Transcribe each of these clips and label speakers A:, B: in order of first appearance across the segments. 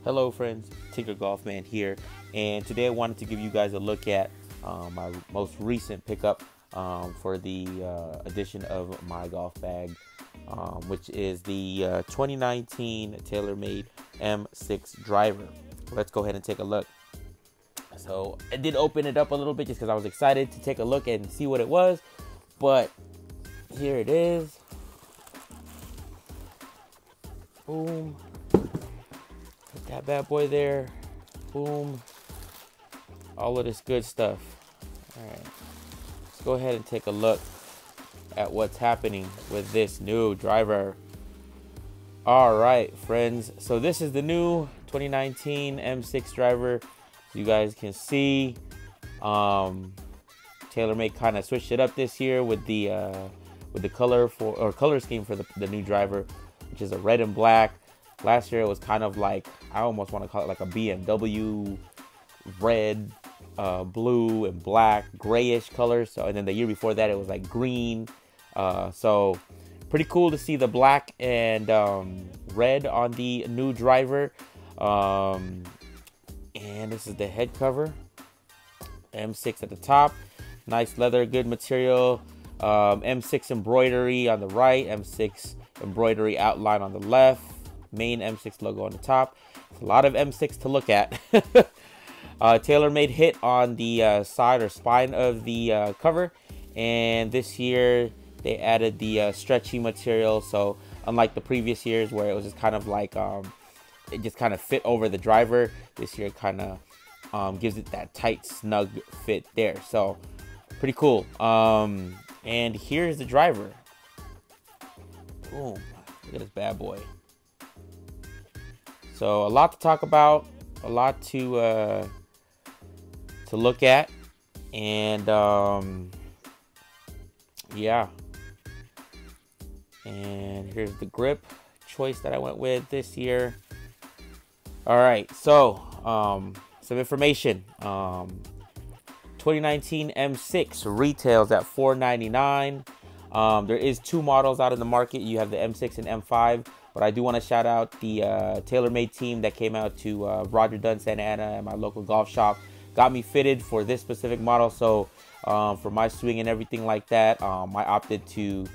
A: Hello friends, Tinker Golfman here, and today I wanted to give you guys a look at my most recent pickup for the edition of my golf bag, which is the 2019 TaylorMade M6 Driver. Let's go ahead and take a look. So I did open it up a little bit just because I was excited to take a look and see what it was, but here it is. Boom. That bad boy there. Boom. All of this good stuff. All right. Let's go ahead and take a look at what's happening with this new driver. All right, friends. So this is the new 2019 M6 driver. As you guys can see, TaylorMade kind of switched it up this year with the color scheme for the new driver, which is a red and black. Last year it was kind of like, I almost want to call it like a BMW red, blue and black, grayish color. So, and then the year before that it was like green. So pretty cool to see the black and red on the new driver. And this is the head cover. M6 at the top, nice leather, good material. M6 embroidery on the right, M6 embroidery outline on the left. Main M6 logo on the top. It's a lot of M6 to look at. TaylorMade hit on the side or spine of the cover, and this year they added the stretchy material. So unlike the previous years where it was just kind of like it just kind of fit over the driver, this year it kind of gives it that tight, snug fit there. So pretty cool. And here's the driver. Boom! Look at this bad boy. So a lot to talk about, a lot to look at, and yeah. And here's the grip choice that I went with this year. All right, so some information. 2019 M6 retails at $499. There is two models out in the market. You have the M6 and M5. But I do want to shout out the TaylorMade team that came out to Roger Dunn, Santa Ana, and my local golf shop. Got me fitted for this specific model. So for my swing and everything like that, I opted to,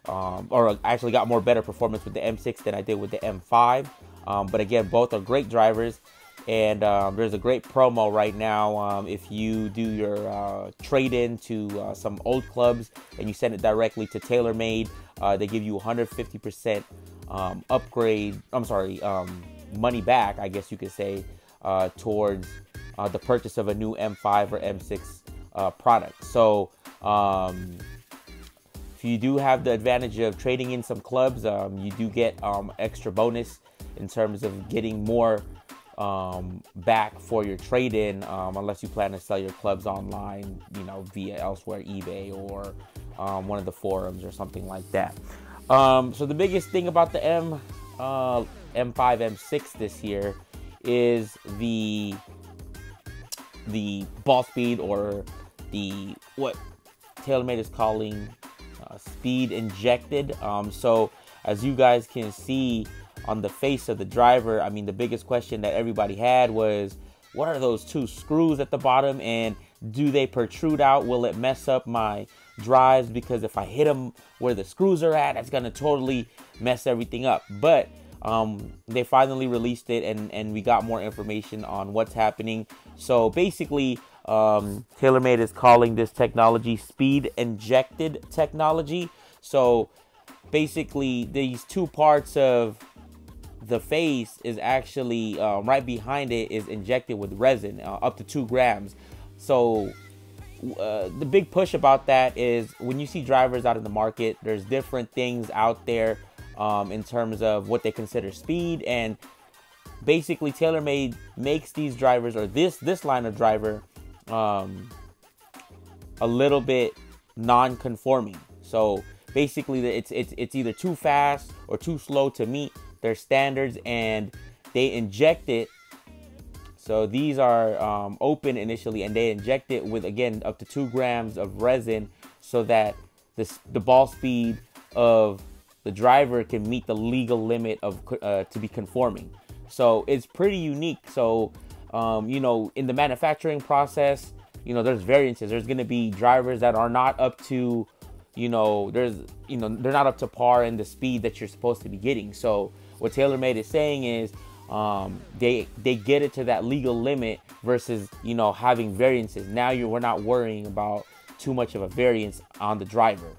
A: or I actually got more better performance with the M6 than I did with the M5. But again, both are great drivers. And there's a great promo right now. If you do your trade-in to some old clubs and you send it directly to TaylorMade, they give you 150% money back, I guess you could say, towards the purchase of a new M5 or M6 product. So if you do have the advantage of trading in some clubs, you do get extra bonus in terms of getting more back for your trade-in, unless you plan to sell your clubs online, you know, via elsewhere, eBay or one of the forums or something like that. So the biggest thing about the M5, M6 this year is the ball speed, or the what TaylorMade is calling speed injected. So as you guys can see on the face of the driver, I mean, the biggest question that everybody had was, what are those two screws at the bottom, and do they protrude out? Will it mess up my drives? Because if I hit them where the screws are at, it's gonna totally mess everything up. But they finally released it, and we got more information on what's happening. So basically, TaylorMade is calling this technology speed injected technology. So basically, these two parts of the face is actually right behind it is injected with resin, up to 2 grams. So the big push about that is when you see drivers out in the market, there's different things out there in terms of what they consider speed, and basically TaylorMade makes these drivers, or this line of driver, a little bit non-conforming. So basically it's either too fast or too slow to meet their standards, and they inject it. So these are open initially, and they inject it with, again, up to 2 grams of resin, so that the ball speed of the driver can meet the legal limit of to be conforming. So it's pretty unique. So you know, in the manufacturing process, you know, there's variances. There's going to be drivers that are not up to, you know, they're not up to par in the speed that you're supposed to be getting. So what TaylorMade is saying is they get it to that legal limit versus, you know, having variances. Now we're not worrying about too much of a variance on the driver.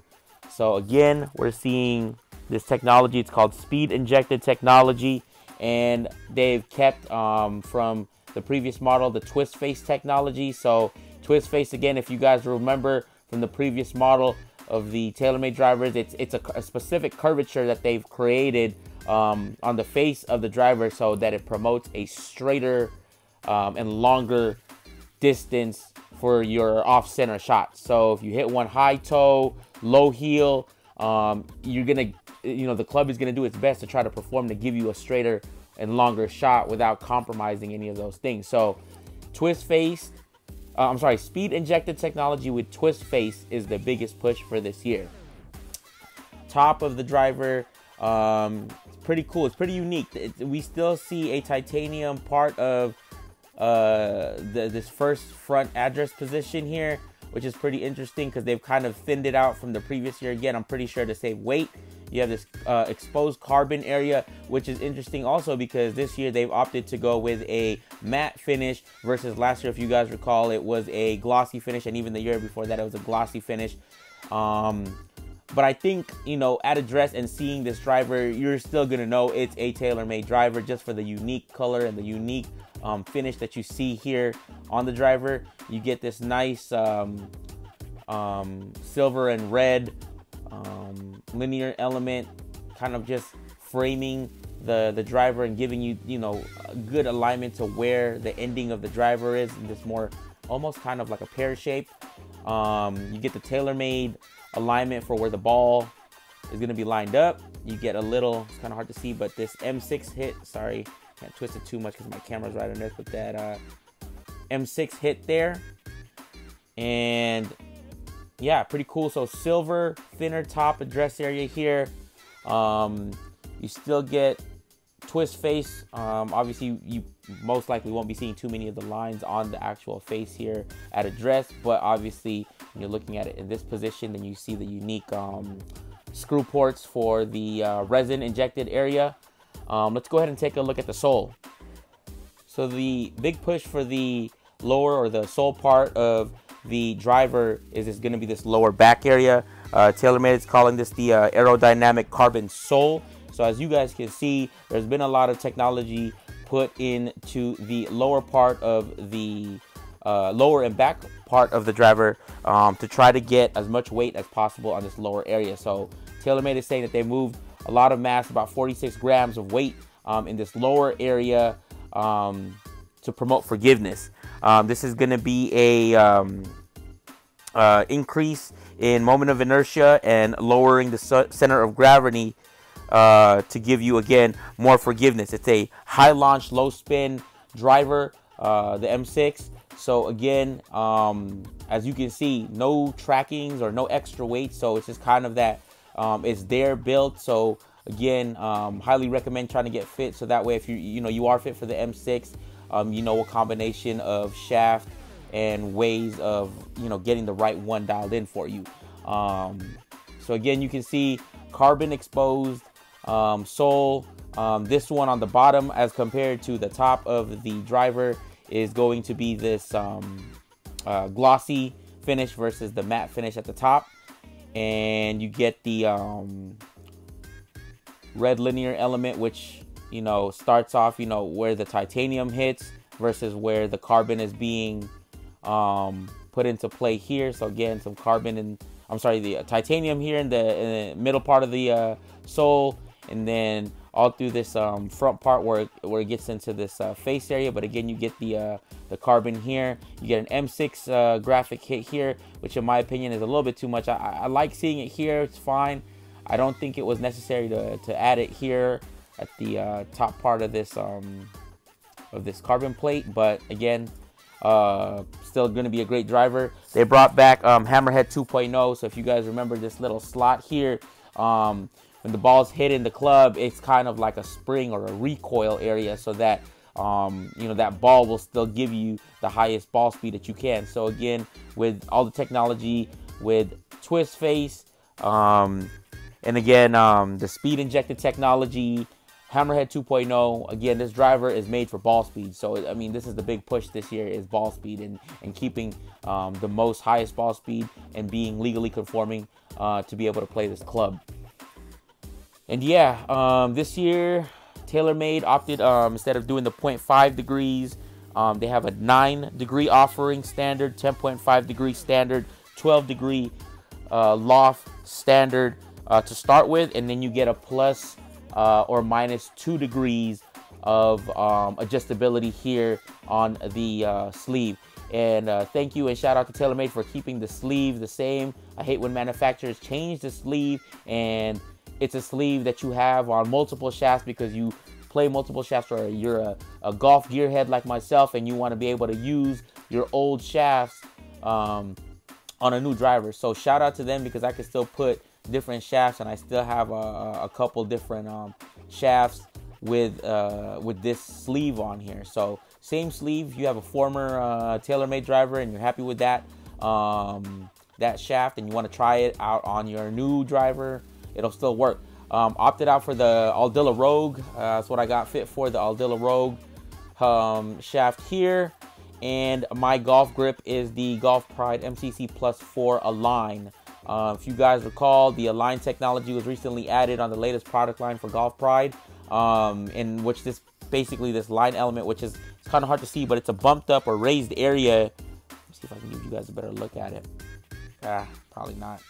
A: So again, we're seeing this technology. It's called speed injected technology, and they've kept from the previous model the twist face technology. So twist face, again, if you guys remember from the previous model of the TaylorMade drivers, it's a specific curvature that they've created on the face of the driver so that it promotes a straighter and longer distance for your off-center shot. So if you hit one high toe, low heel, you're gonna, you know, the club is gonna do its best to try to perform to give you a straighter and longer shot without compromising any of those things. So twist face, speed injected technology with twist face is the biggest push for this year. Top of the driver, it's pretty cool. It's pretty unique. We still see a titanium part of this first front address position here, which is pretty interesting because they've kind of thinned it out from the previous year. Again, I'm pretty sure to save weight. You have this exposed carbon area, which is interesting also because this year they've opted to go with a matte finish versus last year, if you guys recall, it was a glossy finish, and even the year before that it was a glossy finish. But I think, you know, at address and seeing this driver, you're still gonna know it's a TaylorMade driver just for the unique color and the unique finish that you see here on the driver. You get this nice silver and red linear element, kind of just framing the driver and giving you, you know, a good alignment to where the ending of the driver is, in this more almost kind of like a pear shape. You get the TaylorMade alignment for where the ball is going to be lined up. You get a little, it's kind of hard to see, but this M6 hit, sorry, can't twist it too much because my camera's right on this, but that M6 hit there. And yeah, pretty cool. So silver, thinner top address area here. You still get twist face. Obviously, you most likely won't be seeing too many of the lines on the actual face here at address, but obviously when you're looking at it in this position, then you see the unique screw ports for the resin injected area. Let's go ahead and take a look at the sole. So the big push for the lower or the sole part of the driver is going to be this lower back area. TaylorMade is calling this the aerodynamic carbon sole. So as you guys can see, there's been a lot of technology put into the lower part of the lower and back part of the driver to try to get as much weight as possible on this lower area. So TaylorMade is saying that they moved a lot of mass, about 46 grams of weight in this lower area to promote forgiveness. This is going to be a increase in moment of inertia and lowering the center of gravity to give you, again, more forgiveness. It's a high launch, low spin driver, the M6. So again, as you can see, no trackings or no extra weight. So it's just kind of that it's there built. So again, highly recommend trying to get fit. So that way, if you are fit for the M6, you know, a combination of shaft and ways of, you know, getting the right one dialed in for you. So again, you can see carbon exposed sole. This one on the bottom as compared to the top of the driver is going to be this glossy finish versus the matte finish at the top. And you get the red linear element, which, you know, starts off, you know, where the titanium hits versus where the carbon is being put into play here. So again, some carbon and the titanium here in the middle part of the sole, and then all through this front part where it gets into this face area. But again, you get the carbon here. You get an M6 graphic hit here, which in my opinion is a little bit too much. I like seeing it here. It's fine. I don't think it was necessary to add it here at the top part of this carbon plate. But again, still going to be a great driver. They brought back Hammerhead 2.0. So if you guys remember this little slot here, when the ball's hitting the club, it's kind of like a spring or a recoil area, so that that ball will still give you the highest ball speed that you can. So again, with all the technology, with twist face, and again, the speed injected technology, Hammerhead 2.0, again, this driver is made for ball speed. So, I mean, this is the big push this year, is ball speed, and keeping the most highest ball speed and being legally conforming to be able to play this club. And yeah, this year, TaylorMade opted, instead of doing the 0.5 degrees, they have a 9-degree offering standard, 10.5 degree standard, 12-degree loft standard to start with, and then you get a plus or minus 2 degrees of adjustability here on the sleeve. And thank you and shout out to TaylorMade for keeping the sleeve the same. I hate when manufacturers change the sleeve and it's a sleeve that you have on multiple shafts because you play multiple shafts, or you're a golf gearhead like myself and you want to be able to use your old shafts on a new driver. So shout out to them, because I can still put different shafts, and I still have a couple different shafts with this sleeve on here. So same sleeve. You have a former TaylorMade driver and you're happy with that that shaft, and you want to try it out on your new driver, it'll still work. Opted out for the Aldila Rogue. That's what I got fit for, the Aldila Rogue shaft here. And my golf grip is the Golf Pride MCC Plus 4 Align. If you guys recall, the Align technology was recently added on the latest product line for Golf Pride, in which this line element, which is, it's kind of hard to see, but it's a bumped up or raised area. Let me see if I can give you guys a better look at it. Probably not.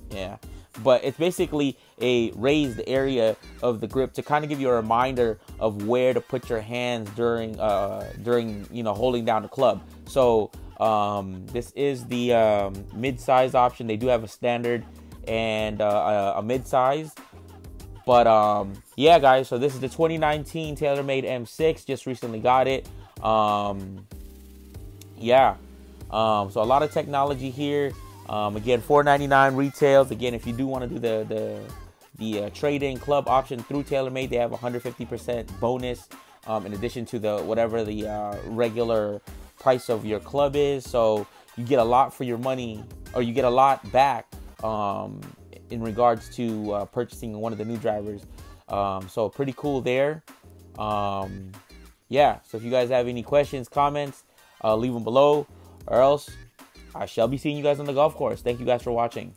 A: Yeah. But it's basically a raised area of the grip to kind of give you a reminder of where to put your hands during holding down the club. So this is the mid-size option. They do have a standard and a mid-size. But yeah, guys, so this is the 2019 TaylorMade M6. Just recently got it. Yeah. So a lot of technology here. Again, $4.99 retails. Again, if you do want to do the trade-in club option through TaylorMade, they have 150% bonus in addition to whatever the regular price of your club is. So you get a lot for your money, or you get a lot back in regards to purchasing one of the new drivers. So pretty cool there. Yeah, so if you guys have any questions, comments, leave them below, or else I shall be seeing you guys on the golf course. Thank you guys for watching.